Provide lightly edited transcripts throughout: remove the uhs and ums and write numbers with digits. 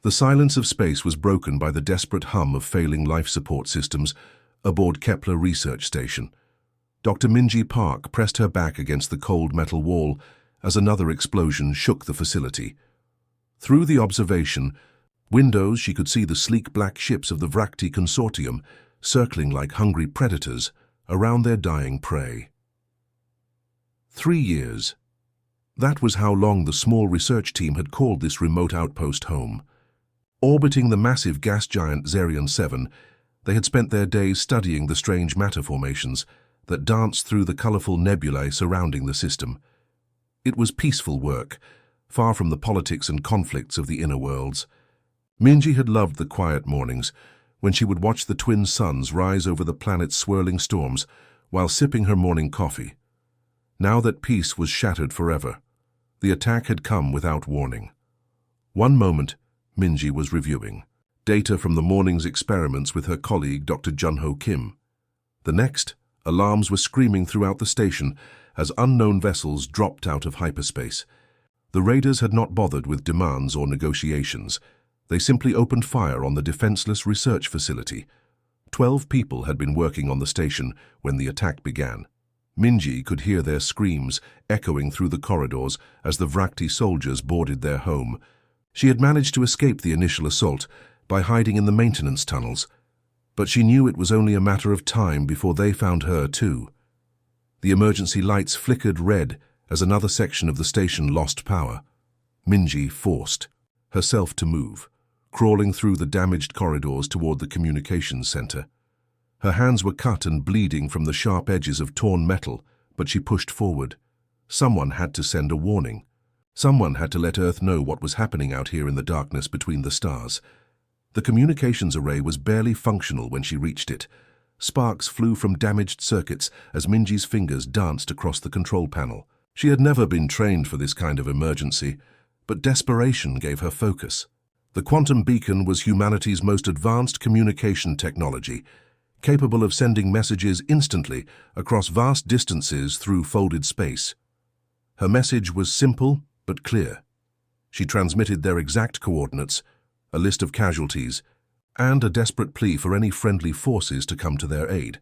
The silence of space was broken by the desperate hum of failing life support systems aboard Kepler Research Station. Dr. Minji Park pressed her back against the cold metal wall as another explosion shook the facility. Through the observation windows, she could see the sleek black ships of the Dra'kari Consortium circling like hungry predators around their dying prey. 3 years. That was how long the small research team had called this remote outpost home. Orbiting the massive gas giant Zerion 7, they had spent their days studying the strange matter formations that danced through the colorful nebulae surrounding the system. It was peaceful work, far from the politics and conflicts of the inner worlds. Minji had loved the quiet mornings, when she would watch the twin suns rise over the planet's swirling storms while sipping her morning coffee. Now that peace was shattered forever, the attack had come without warning. One moment, Minji was reviewing data from the morning's experiments with her colleague Dr. Junho Kim. The next, alarms were screaming throughout the station as unknown vessels dropped out of hyperspace. The raiders had not bothered with demands or negotiations. They simply opened fire on the defenseless research facility. 12 people had been working on the station when the attack began. Minji could hear their screams echoing through the corridors as the Dra'kari soldiers boarded their home. She had managed to escape the initial assault by hiding in the maintenance tunnels, but she knew it was only a matter of time before they found her too. The emergency lights flickered red as another section of the station lost power. Minji forced herself to move, crawling through the damaged corridors toward the communications center. Her hands were cut and bleeding from the sharp edges of torn metal, but she pushed forward. Someone had to send a warning. Someone had to let Earth know what was happening out here in the darkness between the stars. The communications array was barely functional when she reached it. Sparks flew from damaged circuits as Minji's fingers danced across the control panel. She had never been trained for this kind of emergency, but desperation gave her focus. The quantum beacon was humanity's most advanced communication technology, capable of sending messages instantly across vast distances through folded space. Her message was simple but clear. She transmitted their exact coordinates, a list of casualties, and a desperate plea for any friendly forces to come to their aid.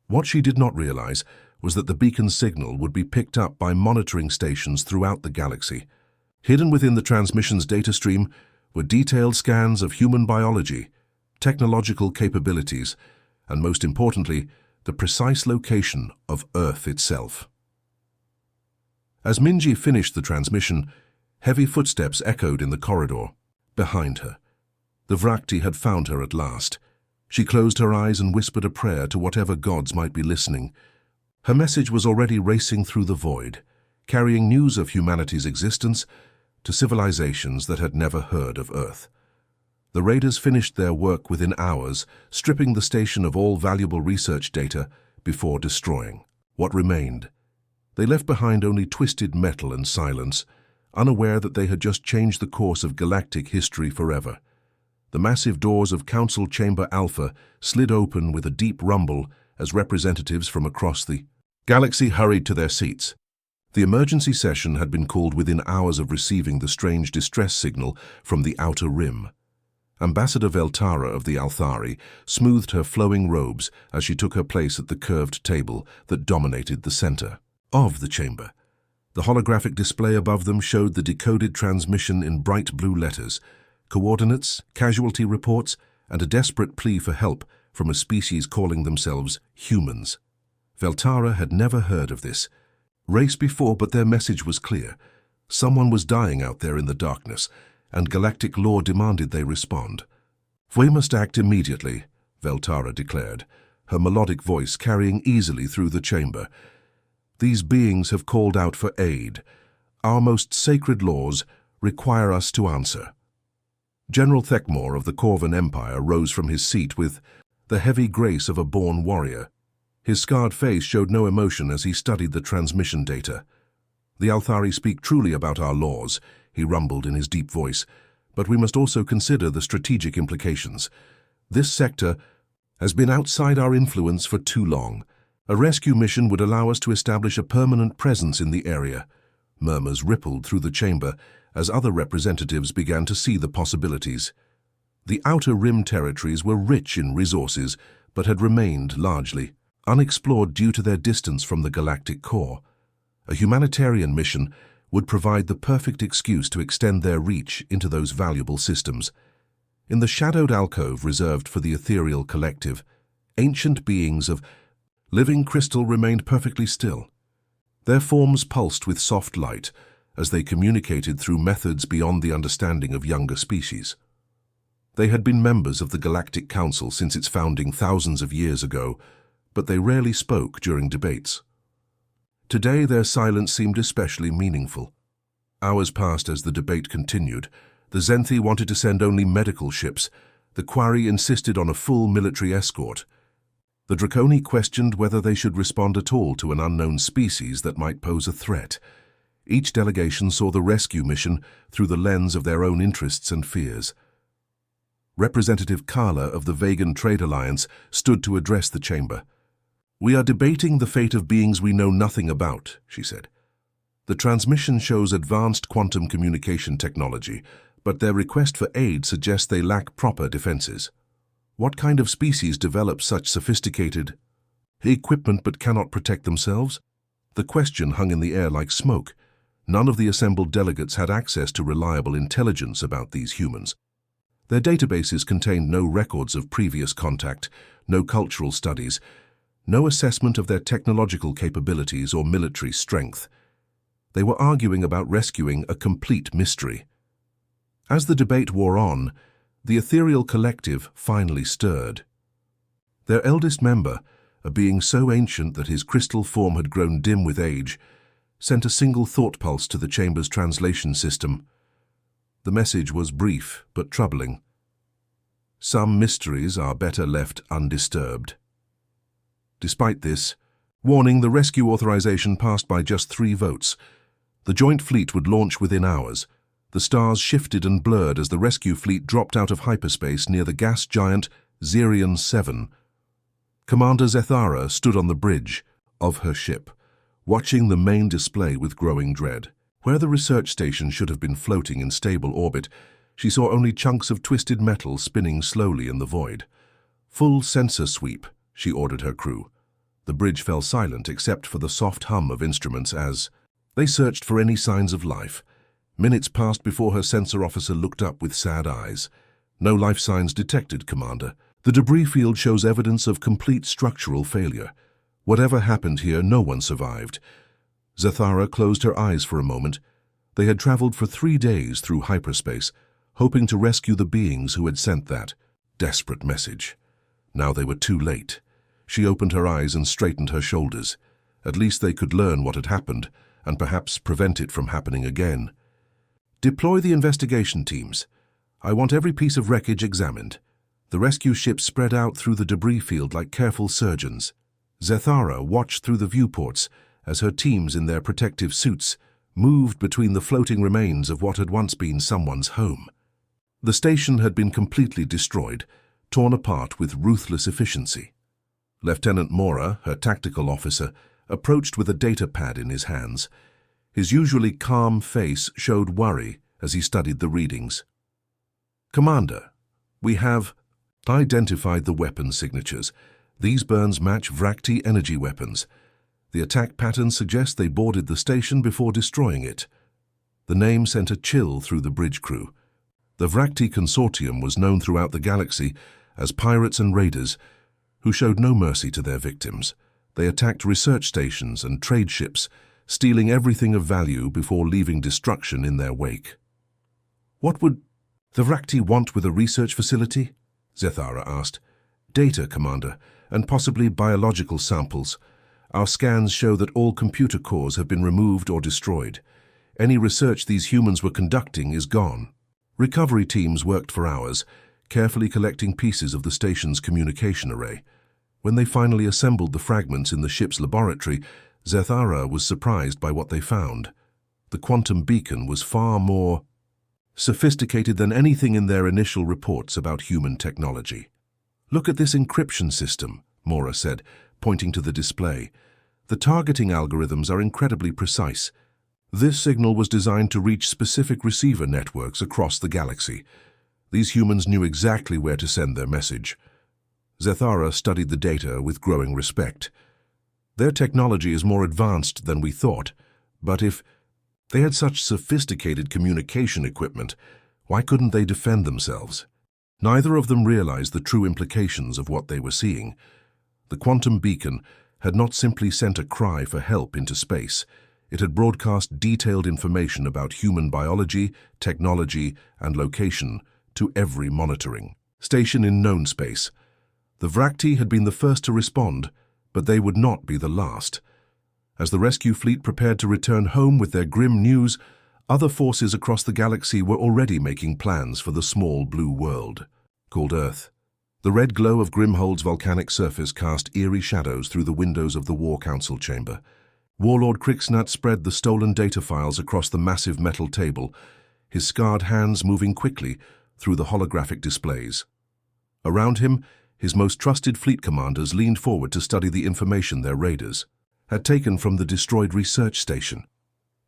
What she did not realize was that the beacon's signal would be picked up by monitoring stations throughout the galaxy. Hidden within the transmission's data stream were detailed scans of human biology, technological capabilities, and most importantly, the precise location of Earth itself. As Minji finished the transmission, heavy footsteps echoed in the corridor behind her. The Dra'kari had found her at last. She closed her eyes and whispered a prayer to whatever gods might be listening. Her message was already racing through the void, carrying news of humanity's existence to civilizations that had never heard of Earth. The raiders finished their work within hours, stripping the station of all valuable research data before destroying what remained. They left behind only twisted metal and silence, unaware that they had just changed the course of galactic history forever. The massive doors of Council Chamber Alpha slid open with a deep rumble as representatives from across the galaxy hurried to their seats. The emergency session had been called within hours of receiving the strange distress signal from the outer rim. Ambassador Veltara of the Althari smoothed her flowing robes as she took her place at the curved table that dominated the center of the chamber. The holographic display above them showed the decoded transmission in bright blue letters, coordinates, casualty reports, and a desperate plea for help from a species calling themselves humans. Veltara had never heard of this race before, but their message was clear. Someone was dying out there in the darkness, and galactic law demanded they respond. "We must act immediately," Veltara declared, her melodic voice carrying easily through the chamber. "These beings have called out for aid. Our most sacred laws require us to answer." General Thekmor of the Corvan Empire rose from his seat with the heavy grace of a born warrior. His scarred face showed no emotion as he studied the transmission data. "The Althari speak truly about our laws," he rumbled in his deep voice, "but we must also consider the strategic implications. This sector has been outside our influence for too long. A rescue mission would allow us to establish a permanent presence in the area." Murmurs rippled through the chamber as other representatives began to see the possibilities. The Outer Rim territories were rich in resources, but had remained largely unexplored due to their distance from the galactic core. A humanitarian mission would provide the perfect excuse to extend their reach into those valuable systems. In the shadowed alcove reserved for the ethereal collective, ancient beings of living crystal remained perfectly still. Their forms pulsed with soft light as they communicated through methods beyond the understanding of younger species. They had been members of the Galactic Council since its founding thousands of years ago, but they rarely spoke during debates. Today their silence seemed especially meaningful. Hours passed as the debate continued. The Zenthi wanted to send only medical ships. The Quarry insisted on a full military escort. The Dra'kari questioned whether they should respond at all to an unknown species that might pose a threat. Each delegation saw the rescue mission through the lens of their own interests and fears. Representative Kala of the Vegan Trade Alliance stood to address the chamber. "We are debating the fate of beings we know nothing about," she said. "The transmission shows advanced quantum communication technology, but their request for aid suggests they lack proper defenses. What kind of species develops such sophisticated equipment but cannot protect themselves?" The question hung in the air like smoke. None of the assembled delegates had access to reliable intelligence about these humans. Their databases contained no records of previous contact, no cultural studies, no assessment of their technological capabilities or military strength. They were arguing about rescuing a complete mystery. As the debate wore on, the ethereal collective finally stirred. Their eldest member, a being so ancient that his crystal form had grown dim with age, sent a single thought pulse to the chamber's translation system. The message was brief but troubling. "Some mysteries are better left undisturbed." Despite this warning, the rescue authorization passed by just 3 votes. The joint fleet would launch within hours. The stars shifted and blurred as the rescue fleet dropped out of hyperspace near the gas giant Zerion 7. Commander Zethara stood on the bridge of her ship, watching the main display with growing dread. Where the research station should have been floating in stable orbit, she saw only chunks of twisted metal spinning slowly in the void. "Full sensor sweep," she ordered her crew. The bridge fell silent except for the soft hum of instruments as they searched for any signs of life. Minutes passed before her sensor officer looked up with sad eyes. "No life signs detected, Commander. The debris field shows evidence of complete structural failure. Whatever happened here, no one survived." Zethara closed her eyes for a moment. They had traveled for 3 days through hyperspace, hoping to rescue the beings who had sent that desperate message. Now they were too late. She opened her eyes and straightened her shoulders. At least they could learn what had happened, and perhaps prevent it from happening again. "Deploy the investigation teams. I want every piece of wreckage examined." The rescue ships spread out through the debris field like careful surgeons. Zethara watched through the viewports as her teams in their protective suits moved between the floating remains of what had once been someone's home. The station had been completely destroyed, torn apart with ruthless efficiency. Lieutenant Mora, her tactical officer, approached with a data pad in his hands. His usually calm face showed worry as he studied the readings. "Commander, we have identified the weapon signatures. These burns match Vrakti energy weapons. The attack pattern suggests they boarded the station before destroying it." The name sent a chill through the bridge crew. The Vrakti consortium was known throughout the galaxy as pirates and raiders who showed no mercy to their victims. They attacked research stations and trade ships, stealing everything of value before leaving destruction in their wake. "What would the Vrakti want with a research facility?" Zethara asked. "Data, Commander, and possibly biological samples. Our scans show that all computer cores have been removed or destroyed. Any research these humans were conducting is gone." Recovery teams worked for hours, carefully collecting pieces of the station's communication array. When they finally assembled the fragments in the ship's laboratory, Zethara was surprised by what they found. The quantum beacon was far more sophisticated than anything in their initial reports about human technology. "Look at this encryption system," Mora said, pointing to the display. "The targeting algorithms are incredibly precise. This signal was designed to reach specific receiver networks across the galaxy. These humans knew exactly where to send their message. Zethara studied the data with growing respect. Their technology is more advanced than we thought, but if they had such sophisticated communication equipment, why couldn't they defend themselves? Neither of them realized the true implications of what they were seeing. The quantum beacon had not simply sent a cry for help into space. It had broadcast detailed information about human biology, technology, and location to every monitoring station in known space. The Vrakti had been the first to respond, but they would not be the last. As the rescue fleet prepared to return home with their grim news, other forces across the galaxy were already making plans for the small blue world called Earth. The red glow of Grimhold's volcanic surface cast eerie shadows through the windows of the War Council chamber. Warlord Crixnat spread the stolen data files across the massive metal table, his scarred hands moving quickly through the holographic displays. Around him, his most trusted fleet commanders leaned forward to study the information their raiders had taken from the destroyed research station.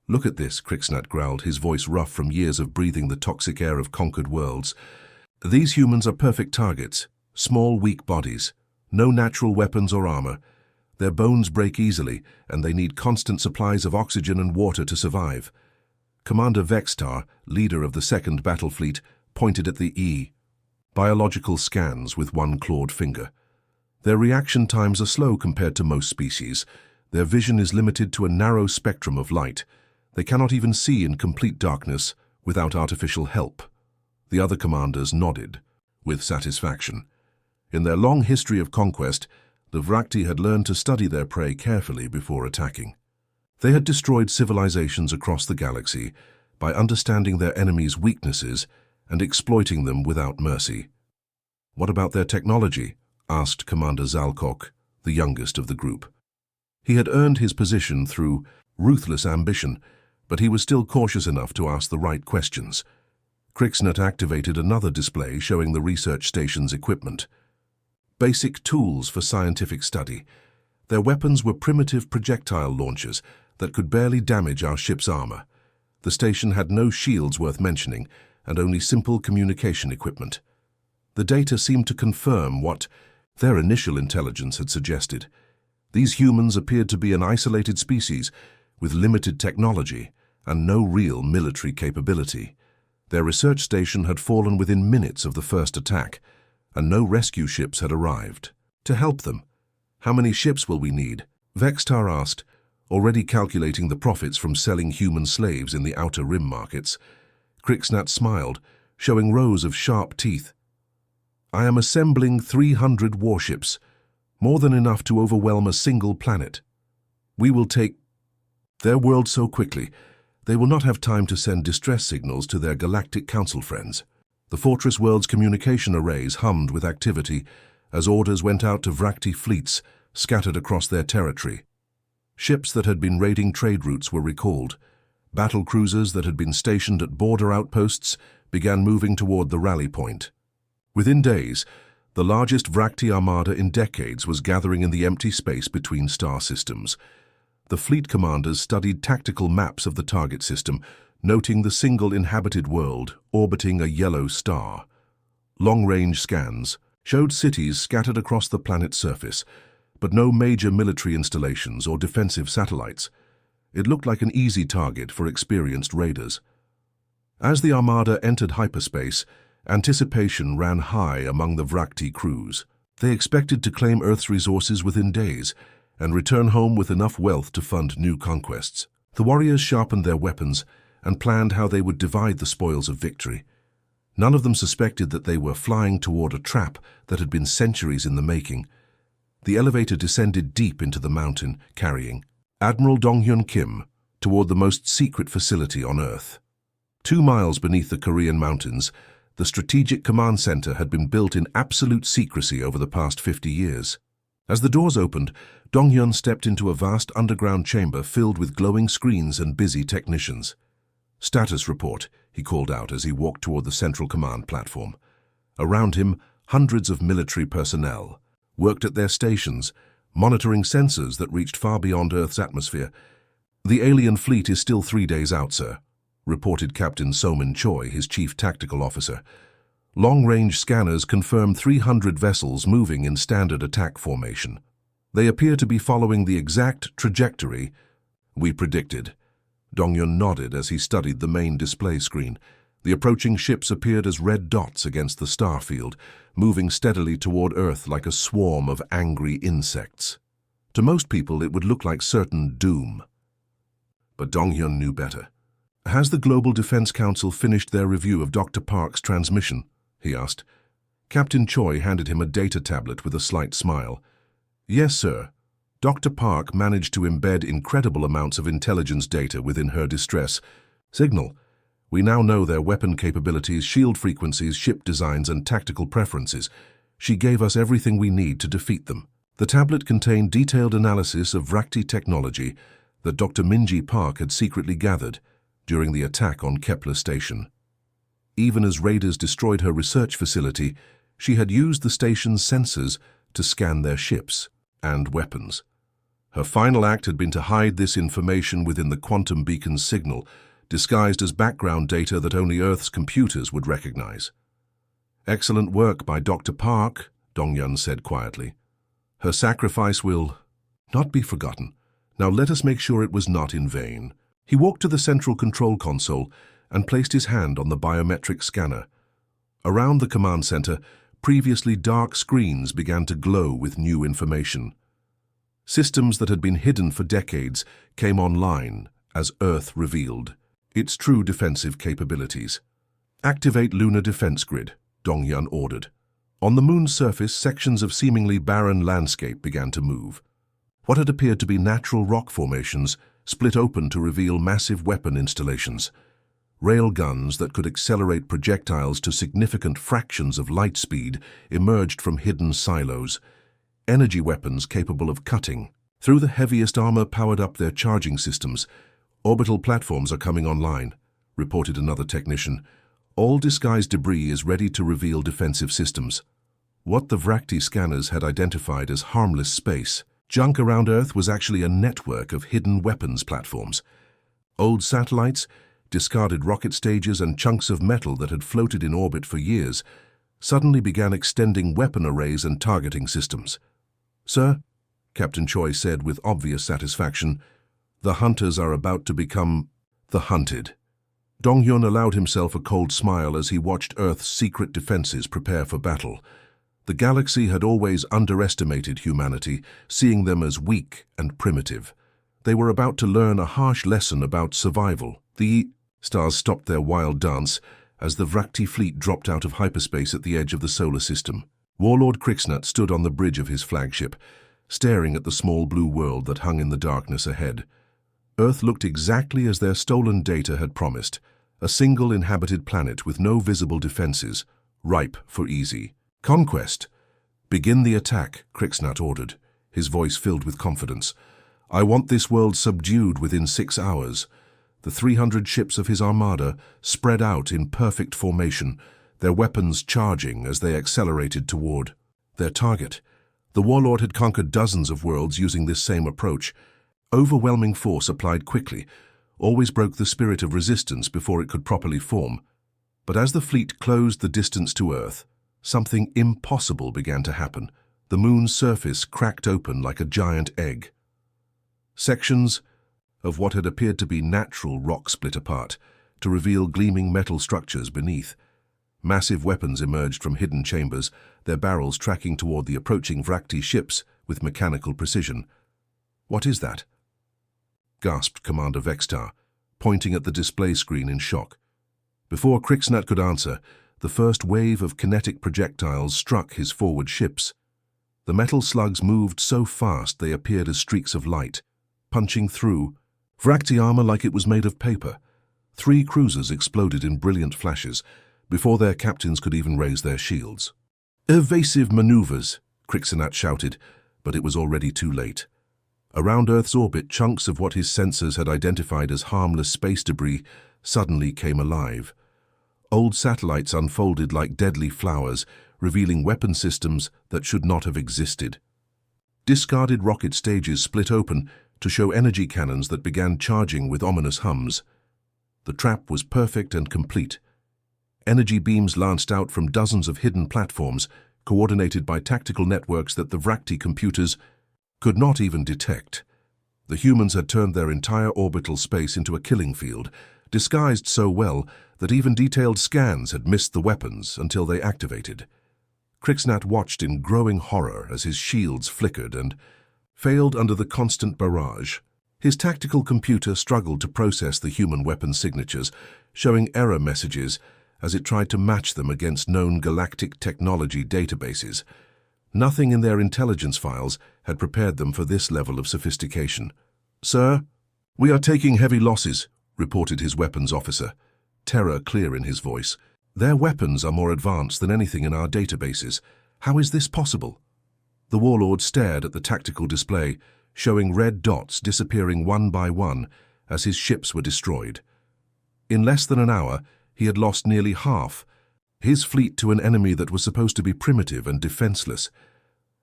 "Look at this," Crixnat growled, his voice rough from years of breathing the toxic air of conquered worlds. "These humans are perfect targets, small, weak bodies, no natural weapons or armor. Their bones break easily, and they need constant supplies of oxygen and water to survive." Commander Vextar, leader of the 2nd Battle Fleet, pointed at the biological scans with one clawed finger. "Their reaction times are slow compared to most species. Their vision is limited to a narrow spectrum of light. They cannot even see in complete darkness without artificial help." The other commanders nodded with satisfaction. In their long history of conquest, the Vrakti had learned to study their prey carefully before attacking. They had destroyed civilizations across the galaxy by understanding their enemies' weaknesses and exploiting them without mercy. "What about their technology?" asked Commander Zalkok, the youngest of the group. He had earned his position through ruthless ambition, but he was still cautious enough to ask the right questions. Crixnat activated another display showing the research station's equipment. Basic tools for scientific study. Their weapons were primitive projectile launchers that could barely damage our ship's armor. The station had no shields worth mentioning, and only simple communication equipment. The data seemed to confirm what their initial intelligence had suggested. These humans appeared to be an isolated species with limited technology and no real military capability. Their research station had fallen within minutes of the first attack, and no rescue ships had arrived to help them. "How many ships will we need?" Vextar asked, already calculating the profits from selling human slaves in the Outer Rim markets. Crixnat smiled, showing rows of sharp teeth. "I am assembling 300 warships, more than enough to overwhelm a single planet. We will take their world so quickly, they will not have time to send distress signals to their Galactic Council friends." The Fortress world's communication arrays hummed with activity as orders went out to Vrakti fleets scattered across their territory. Ships that had been raiding trade routes were recalled. Battle cruisers that had been stationed at border outposts began moving toward the rally point. Within days, the largest Vrakti armada in decades was gathering in the empty space between star systems. The fleet commanders studied tactical maps of the target system, noting the single inhabited world orbiting a yellow star. Long-range scans showed cities scattered across the planet's surface, but no major military installations or defensive satellites. It looked like an easy target for experienced raiders. As the armada entered hyperspace, anticipation ran high among the Vrakti crews. They expected to claim Earth's resources within days and return home with enough wealth to fund new conquests. The warriors sharpened their weapons and planned how they would divide the spoils of victory. None of them suspected that they were flying toward a trap that had been centuries in the making. The elevator descended deep into the mountain, carrying Admiral Donghyun Kim toward the most secret facility on Earth. 2 miles beneath the Korean mountains, the Strategic Command Center had been built in absolute secrecy over the past 50 years. As the doors opened, Donghyun stepped into a vast underground chamber filled with glowing screens and busy technicians. "Status report," he called out as he walked toward the central command platform. Around him, hundreds of military personnel worked at their stations, monitoring sensors that reached far beyond Earth's atmosphere. "The alien fleet is still 3 days out, sir," reported Captain Somin Choi, his chief tactical officer. "Long-range scanners confirm 300 vessels moving in standard attack formation. They appear to be following the exact trajectory we predicted." Dongyun nodded as he studied the main display screen. The approaching ships appeared as red dots against the star field, moving steadily toward Earth like a swarm of angry insects. To most people, it would look like certain doom. But Dongyun knew better. "Has the Global Defense Council finished their review of Dr. Park's transmission?" he asked. Captain Choi handed him a data tablet with a slight smile. "Yes, sir. Dr. Park managed to embed incredible amounts of intelligence data within her distress signal. We now know their weapon capabilities, shield frequencies, ship designs, and tactical preferences. She gave us everything we need to defeat them." The tablet contained detailed analysis of Vracti technology that Dr. Minji Park had secretly gathered during the attack on Kepler Station. Even as raiders destroyed her research facility, she had used the station's sensors to scan their ships and weapons. Her final act had been to hide this information within the quantum beacon's signal, disguised as background data that only Earth's computers would recognize. "Excellent work by Dr. Park," Dongyun said quietly. "Her sacrifice will not be forgotten. Now let us make sure it was not in vain." He walked to the central control console and placed his hand on the biometric scanner. Around the command center, previously dark screens began to glow with new information. Systems that had been hidden for decades came online as Earth revealed its true defensive capabilities. "Activate lunar defense grid," Dongyun ordered. On the moon's surface, sections of seemingly barren landscape began to move. What had appeared to be natural rock formations split open to reveal massive weapon installations. Rail guns that could accelerate projectiles to significant fractions of light speed emerged from hidden silos. Energy weapons capable of cutting through the heaviest armor powered up their charging systems. "Orbital platforms are coming online," reported another technician. "All disguised debris is ready to reveal defensive systems." What the Vracti scanners had identified as harmless space, junk around Earth, was actually a network of hidden weapons platforms. Old satellites, discarded rocket stages, and chunks of metal that had floated in orbit for years suddenly began extending weapon arrays and targeting systems. "Sir," Captain Choi said with obvious satisfaction, "the hunters are about to become the hunted." Dongyun allowed himself a cold smile as he watched Earth's secret defenses prepare for battle. The galaxy had always underestimated humanity, seeing them as weak and primitive. They were about to learn a harsh lesson about survival. The stars stopped their wild dance as the Vracti fleet dropped out of hyperspace at the edge of the solar system. Warlord Crixnut stood on the bridge of his flagship, staring at the small blue world that hung in the darkness ahead. Earth looked exactly as their stolen data had promised, a single inhabited planet with no visible defenses, ripe for easy conquest. "Begin the attack," Crixnut ordered, his voice filled with confidence. "I want this world subdued within 6 hours." The 300 ships of his armada spread out in perfect formation, their weapons charging as they accelerated toward their target. The warlord had conquered dozens of worlds using this same approach. Overwhelming force applied quickly always broke the spirit of resistance before it could properly form. But as the fleet closed the distance to Earth, something impossible began to happen. The moon's surface cracked open like a giant egg. Sections of what had appeared to be natural rock split apart to reveal gleaming metal structures beneath. Massive weapons emerged from hidden chambers, their barrels tracking toward the approaching Vracti ships with mechanical precision. "What is that?" gasped Commander Vextar, pointing at the display screen in shock. Before Crixnut could answer, the first wave of kinetic projectiles struck his forward ships. The metal slugs moved so fast they appeared as streaks of light, punching through Vracti armor like it was made of paper. 3 cruisers exploded in brilliant flashes before their captains could even raise their shields. "Evasive maneuvers," Crixnut shouted, but it was already too late. Around Earth's orbit, chunks of what his sensors had identified as harmless space debris suddenly came alive. Old satellites unfolded like deadly flowers, revealing weapon systems that should not have existed. Discarded rocket stages split open to show energy cannons that began charging with ominous hums. The trap was perfect and complete. Energy beams lanced out from dozens of hidden platforms, coordinated by tactical networks that the Vracti computers could not even detect. The humans had turned their entire orbital space into a killing field, disguised so well that even detailed scans had missed the weapons until they activated. Crixnat watched in growing horror as his shields flickered and failed under the constant barrage. His tactical computer struggled to process the human weapon signatures, showing error messages as it tried to match them against known galactic technology databases. Nothing in their intelligence files had prepared them for this level of sophistication. "Sir, we are taking heavy losses," reported his weapons officer, terror clear in his voice. "Their weapons are more advanced than anything in our databases. How is this possible?" The warlord stared at the tactical display, showing red dots disappearing one by one as his ships were destroyed. In less than an hour, he had lost nearly half his fleet to an enemy that was supposed to be primitive and defenseless.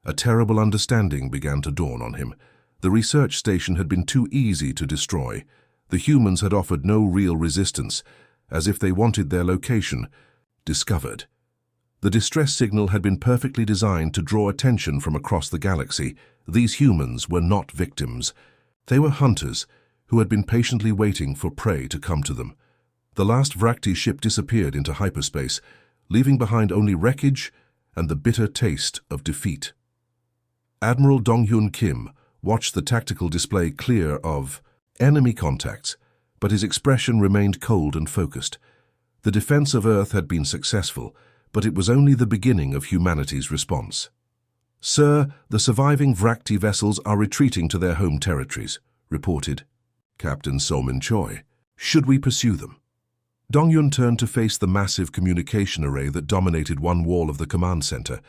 A terrible understanding began to dawn on him. The research station had been too easy to destroy. The humans had offered no real resistance, as if they wanted their location discovered. The distress signal had been perfectly designed to draw attention from across the galaxy. These humans were not victims. They were hunters who had been patiently waiting for prey to come to them. The last Vracti ship disappeared into hyperspace, leaving behind only wreckage and the bitter taste of defeat. Admiral Donghyun Kim watched the tactical display clear of enemy contacts, but his expression remained cold and focused. The defense of Earth had been successful, but it was only the beginning of humanity's response. "Sir, the surviving Vracti vessels are retreating to their home territories," reported Captain Somin Choi. "Should we pursue them?" Dongyun turned to face the massive communication array that dominated one wall of the command center.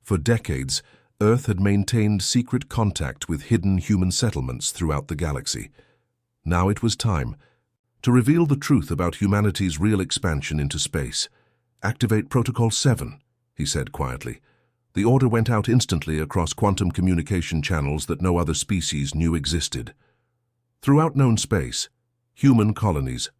For decades, Earth had maintained secret contact with hidden human settlements throughout the galaxy. Now it was time to reveal the truth about humanity's real expansion into space. "Activate Protocol 7, he said quietly. The order went out instantly across quantum communication channels that no other species knew existed. Throughout known space, human colonies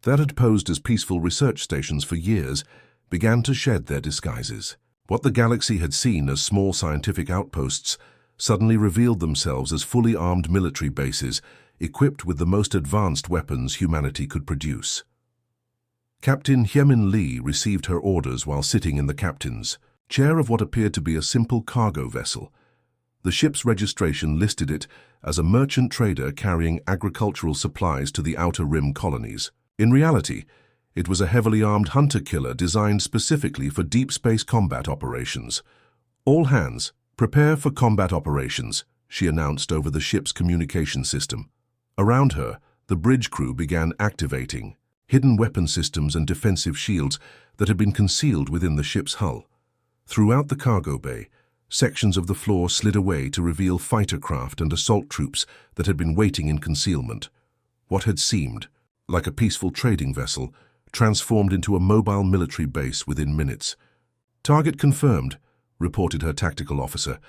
that had posed as peaceful research stations for years began to shed their disguises. What the galaxy had seen as small scientific outposts suddenly revealed themselves as fully armed military bases equipped with the most advanced weapons humanity could produce. Captain Hyemin Lee received her orders while sitting in the captain's chair of what appeared to be a simple cargo vessel. The ship's registration listed it as a merchant trader carrying agricultural supplies to the Outer Rim colonies. In reality, it was a heavily armed hunter-killer designed specifically for deep space combat operations. "All hands, prepare for combat operations," she announced over the ship's communication system. Around her, the bridge crew began activating hidden weapon systems and defensive shields that had been concealed within the ship's hull. Throughout the cargo bay, sections of the floor slid away to reveal fighter craft and assault troops that had been waiting in concealment. What had seemed like a peaceful trading vessel transformed into a mobile military base within minutes. "Target confirmed," reported her tactical officer.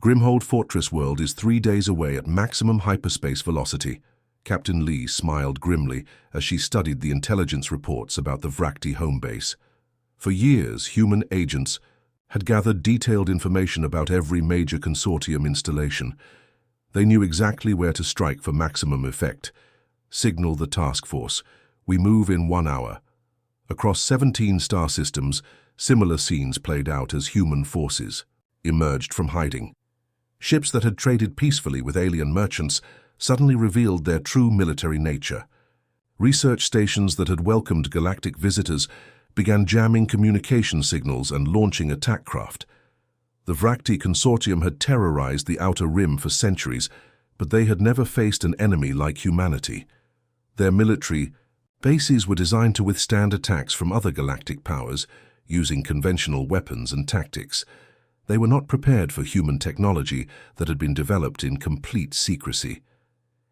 "Grimhold Fortress World is 3 days away at maximum hyperspace velocity." Captain Lee smiled grimly as she studied the intelligence reports about the Vracti home base. For years, human agents had gathered detailed information about every major consortium installation. They knew exactly where to strike for maximum effect. "Signal the task force. We move in 1 hour." Across 17 star systems, similar scenes played out as human forces emerged from hiding. Ships that had traded peacefully with alien merchants suddenly revealed their true military nature. Research stations that had welcomed galactic visitors began jamming communication signals and launching attack craft. The Vracti consortium had terrorized the Outer Rim for centuries, but they had never faced an enemy like humanity. Their military bases were designed to withstand attacks from other galactic powers, using conventional weapons and tactics. They were not prepared for human technology that had been developed in complete secrecy.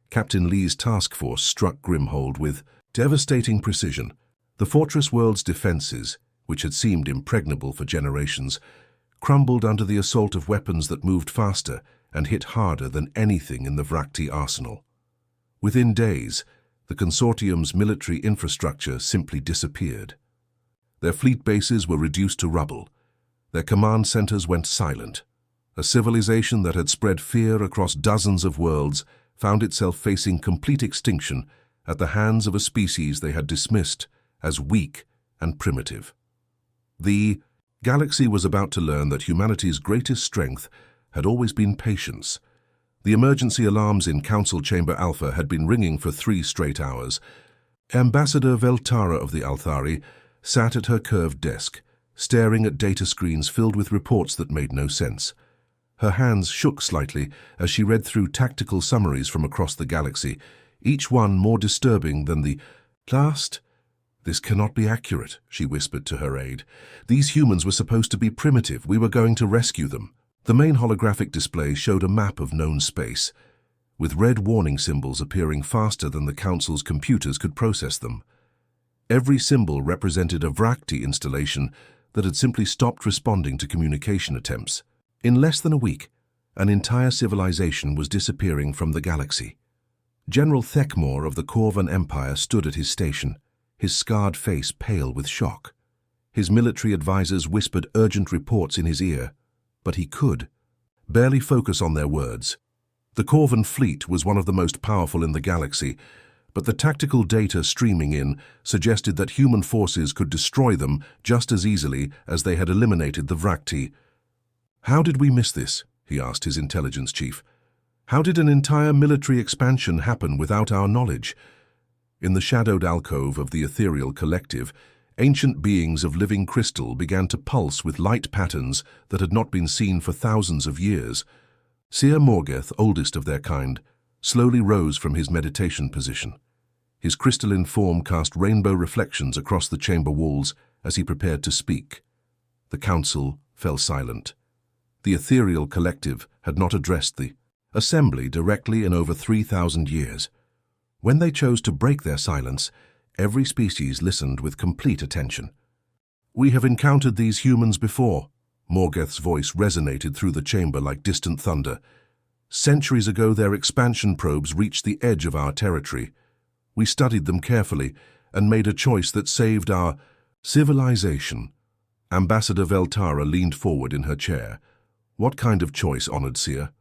Captain Lee's task force struck Grimhold with devastating precision. The fortress world's defenses, which had seemed impregnable for generations, crumbled under the assault of weapons that moved faster and hit harder than anything in the Vrakti arsenal. Within days, the consortium's military infrastructure simply disappeared. Their fleet bases were reduced to rubble. Their command centers went silent. A civilization that had spread fear across dozens of worlds found itself facing complete extinction at the hands of a species they had dismissed as weak and primitive. The galaxy was about to learn that humanity's greatest strength had always been patience. The emergency alarms in Council Chamber Alpha had been ringing for 3 straight hours. Ambassador Veltara of the Althari sat at her curved desk, staring at data screens filled with reports that made no sense. Her hands shook slightly as she read through tactical summaries from across the galaxy, each one more disturbing than the last. "This cannot be accurate," she whispered to her aide. "These humans were supposed to be primitive. We were going to rescue them." The main holographic display showed a map of known space, with red warning symbols appearing faster than the Council's computers could process them. Every symbol represented a Vrakti installation that had simply stopped responding to communication attempts. In less than a week, an entire civilization was disappearing from the galaxy. General Thekmor of the Corvan Empire stood at his station, his scarred face pale with shock. His military advisors whispered urgent reports in his ear, but he could barely focus on their words. The Corvan fleet was one of the most powerful in the galaxy, but the tactical data streaming in suggested that human forces could destroy them just as easily as they had eliminated the Vrakti. "How did we miss this?" he asked his intelligence chief. "How did an entire military expansion happen without our knowledge?" In the shadowed alcove of the ethereal collective, ancient beings of living crystal began to pulse with light patterns that had not been seen for thousands of years. Seer Morgeth, oldest of their kind, slowly rose from his meditation position. His crystalline form cast rainbow reflections across the chamber walls as he prepared to speak. The council fell silent. The ethereal collective had not addressed the assembly directly in over 3,000 years. When they chose to break their silence, every species listened with complete attention. "We have encountered these humans before." Morgeth's voice resonated through the chamber like distant thunder. "Centuries ago, their expansion probes reached the edge of our territory. We studied them carefully and made a choice that saved our civilization." Ambassador Veltara leaned forward in her chair. "What kind of choice, honored seer?"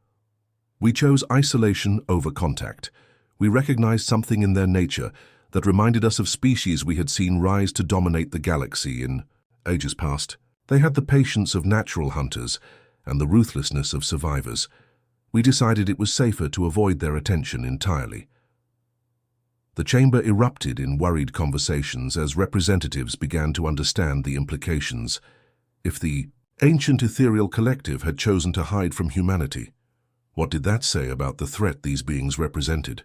"We chose isolation over contact. We recognized something in their nature that reminded us of species we had seen rise to dominate the galaxy in ages past. They had the patience of natural hunters and the ruthlessness of survivors. We decided it was safer to avoid their attention entirely." The chamber erupted in worried conversations as representatives began to understand the implications. If the ancient ethereal collective had chosen to hide from humanity, what did that say about the threat these beings represented?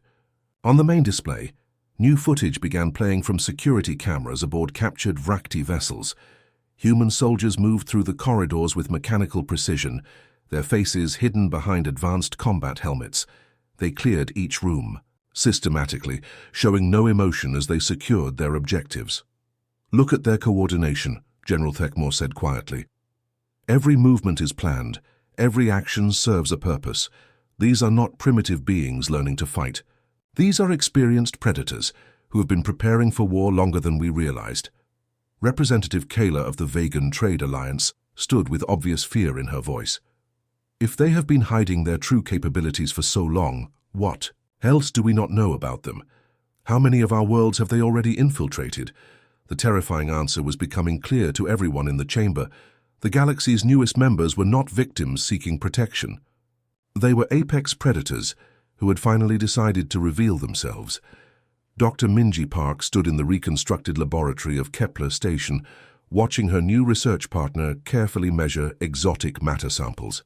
On the main display, new footage began playing from security cameras aboard captured Vrakti vessels. Human soldiers moved through the corridors with mechanical precision, their faces hidden behind advanced combat helmets. They cleared each room, systematically, showing no emotion as they secured their objectives. "Look at their coordination," General Thekmor said quietly. "Every movement is planned. Every action serves a purpose. These are not primitive beings learning to fight. These are experienced predators who have been preparing for war longer than we realized." Representative Kayla of the Vegan Trade Alliance stood with obvious fear in her voice. "If they have been hiding their true capabilities for so long, what else do we not know about them? How many of our worlds have they already infiltrated?" The terrifying answer was becoming clear to everyone in the chamber. The galaxy's newest members were not victims seeking protection. They were apex predators who had finally decided to reveal themselves. Dr. Minji Park stood in the reconstructed laboratory of Kepler Station, watching her new research partner carefully measure exotic matter samples.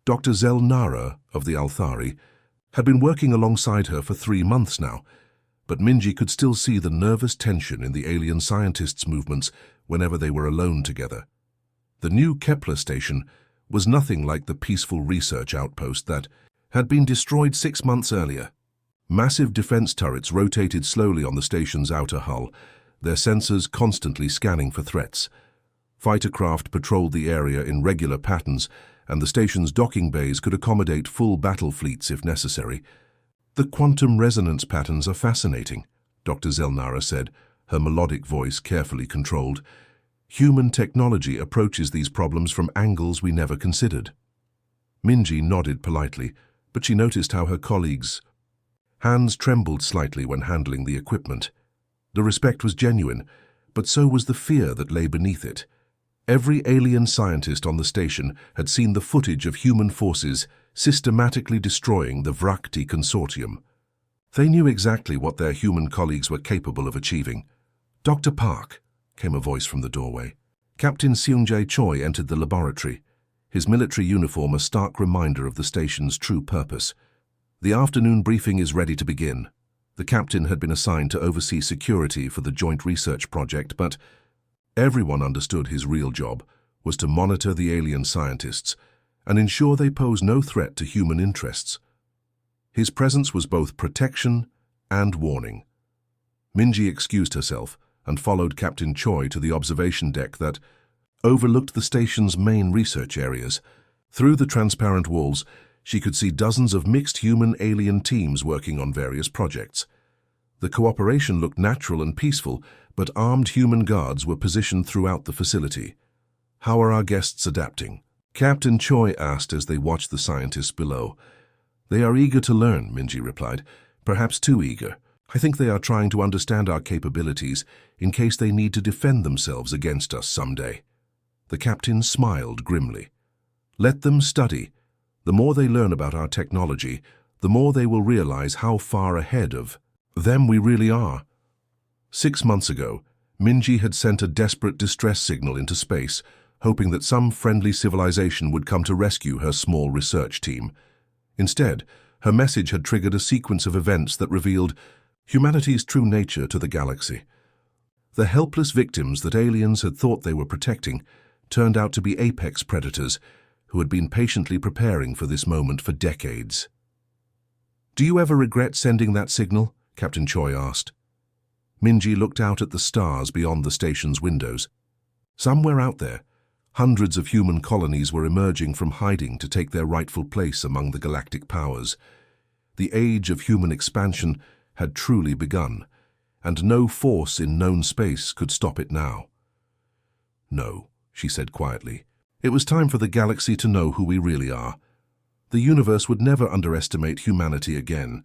Dr. Zel Nara of the Althari had been working alongside her for 3 months now, but Minji could still see the nervous tension in the alien scientists' movements whenever they were alone together. The new Kepler Station was nothing like the peaceful research outpost that had been destroyed 6 months earlier. Massive defense turrets rotated slowly on the station's outer hull, their sensors constantly scanning for threats. Fighter craft patrolled the area in regular patterns, and the station's docking bays could accommodate full battle fleets if necessary. "The quantum resonance patterns are fascinating," Dr. Zelnara said, her melodic voice carefully controlled. "Human technology approaches these problems from angles we never considered." Minji nodded politely, but she noticed how her colleagues' hands trembled slightly when handling the equipment. The respect was genuine, but so was the fear that lay beneath it. Every alien scientist on the station had seen the footage of human forces systematically destroying the Dra'kari consortium. They knew exactly what their human colleagues were capable of achieving. "Dr. Park," came a voice from the doorway. Captain Seungjae Choi entered the laboratory, his military uniform a stark reminder of the station's true purpose. "The afternoon briefing is ready to begin." The captain had been assigned to oversee security for the joint research project, but everyone understood his real job was to monitor the alien scientists and ensure they pose no threat to human interests. His presence was both protection and warning. Minji excused herself and followed Captain Choi to the observation deck that overlooked the station's main research areas. Through the transparent walls, she could see dozens of mixed human-alien teams working on various projects. The cooperation looked natural and peaceful, but armed human guards were positioned throughout the facility. "How are our guests adapting?" Captain Choi asked as they watched the scientists below. "They are eager to learn," Minji replied, "perhaps too eager. I think they are trying to understand our capabilities in case they need to defend themselves against us someday." The captain smiled grimly. "Let them study. The more they learn about our technology, the more they will realize how far ahead of them we really are." 6 months ago, Minji had sent a desperate distress signal into space, hoping that some friendly civilization would come to rescue her small research team. Instead, her message had triggered a sequence of events that revealed humanity's true nature to the galaxy. The helpless victims that aliens had thought they were protecting turned out to be apex predators who had been patiently preparing for this moment for decades. "Do you ever regret sending that signal?" Captain Choi asked. Minji looked out at the stars beyond the station's windows. Somewhere out there, hundreds of human colonies were emerging from hiding to take their rightful place among the galactic powers. The age of human expansion had truly begun, and no force in known space could stop it now. "No," she said quietly. "It was time for the galaxy to know who we really are. The universe would never underestimate humanity again."